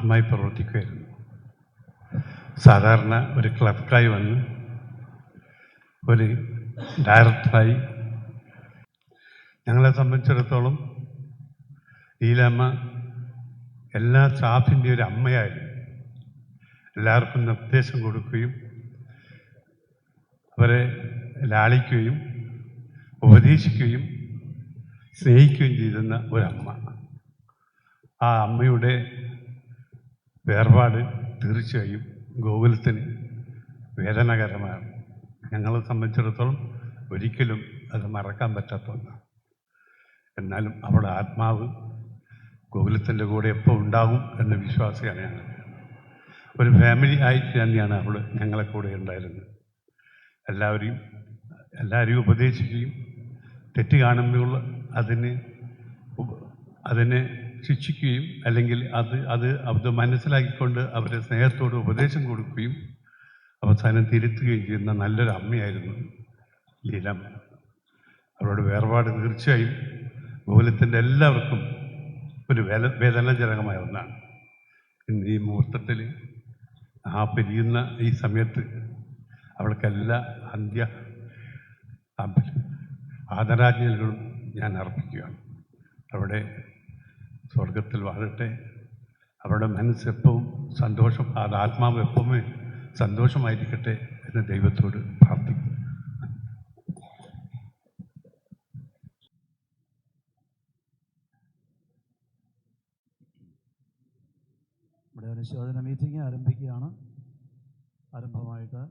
നന്നായി പ്രവർത്തിക്കുമായിരുന്നു. സാധാരണ ഒരു ക്ലർക്കായി വന്ന് ഒരു ഡയറക്ടറായി. ഞങ്ങളെ സംബന്ധിച്ചിടത്തോളം ലീലാമ്മ എല്ലാ സ്റ്റാഫിൻ്റെ ഒരു അമ്മയായിരുന്നു. എല്ലാവർക്കും നിർദ്ദേശം കൊടുക്കുകയും അവരെ ലാളിക്കുകയും ഉപദേശിക്കുകയും സ്നേഹിക്കുകയും ചെയ്തിരുന്ന ഒരമ്മ. ആ അമ്മയുടെ വേർപാട് തീർച്ചയായും ഗോകുലത്തിന് വേദനകരമാണ്. ഞങ്ങളെ സംബന്ധിച്ചിടത്തോളം ഒരിക്കലും അത് മറക്കാൻ പറ്റാത്ത ഒന്നാണ്. എന്നാലും അവളുടെ ആത്മാവ് ഗോകുലത്തിൻ്റെ കൂടെ എപ്പോൾ ഉണ്ടാകും എന്ന വിശ്വാസിയാണ് ഞങ്ങൾ. ഒരു ഫാമിലി ആയിട്ട് തന്നെയാണ് അവൾ ഞങ്ങളെ കൂടെ ഉണ്ടായിരുന്നത്. എല്ലാവരെയും ഉപദേശിക്കുകയും തെറ്റ് കാണുമ്പോൾ അതിനെ ശിക്ഷിക്കുകയും അല്ലെങ്കിൽ അത് മനസ്സിലാക്കിക്കൊണ്ട് അവരെ സ്നേഹത്തോട് ഉപദേശം കൊടുക്കുകയും അവസാനം തിരുത്തുകയും ചെയ്യുന്ന നല്ലൊരു അമ്മയായിരുന്നു ലീലാമ്മ. അവരുടെ വേർപാട് തീർച്ചയായും ഗോകുലത്തിൻ്റെ എല്ലാവർക്കും ഒരു വേദനാജനകമായ ഒന്നാണ്. ഇന്ന് ഈ മുഹൂർത്തത്തിൽ പിരിയുന്ന ഈ സമയത്ത് അവൾക്കെല്ലാ ആദരാഞ്ജലികളും ഞാൻ അർപ്പിക്കുകയാണ്. അവിടെ സ്വർഗത്തിൽ വാഴട്ടെ. അവരുടെ മനസ്സെപ്പവും ആത്മാവ് എപ്പോഴും സന്തോഷമായിരിക്കട്ടെ എന്ന് ദൈവത്തോട് പ്രാർത്ഥിക്കുന്നു. ഇവിടെ അനുശോചന മീറ്റിംഗ് ആരംഭിക്കുകയാണ്. ആരംഭമായിട്ട്